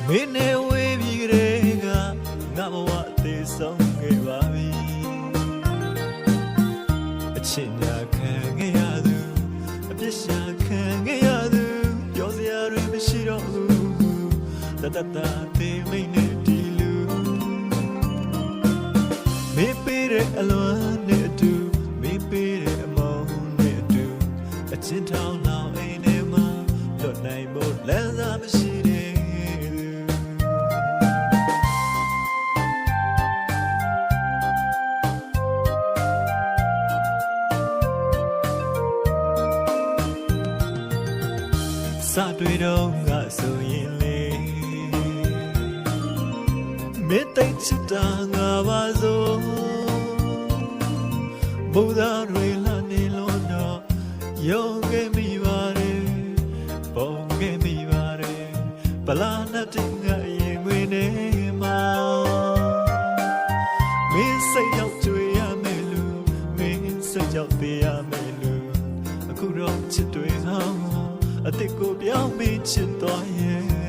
မင်းနဲ့ဝေးပြီးကြတဲ့ကငါဘဝအသေးဆုံးခဲ့ပါပြီအချစ်ညာခံခဲ့ရသူအပြစ်ရှာခံခဲ့ရသူပြောစရာတွေမရှိတော့ဘူးတတသေးမိတ်နဲ့ဒီလူမင်းပေးတဲ့အလွမ်းနဲ့အတူမင်းပေးတဲ့အမောင်းနဲ့အတူအချင်းထောင်းလောင်အိမ်ထဲမှာလွတ်နိုင်ဖို့လမ်းစာမရှိတဲ့စတွေ့တော့ငါဆိုရင်လေမင်းတိတ်ချစ်တာငါပါစို့ဘုရားတွေလာနေလို့တော့ယောခဲ့မိပါတယ်ပုံခဲ့မိပါတယ်ဗလာနဲ့တင်ငါရင်ခွေနေမှာမင်းစိတ်ရောက်ကြွေရမယ်လူမင်းစိတ်ရောက်သေးရမယ်လူအခုတော့ချစ်တွေဟောင်းအစ်ကိုပြောင်းပြီးချစ်သွားရဲ့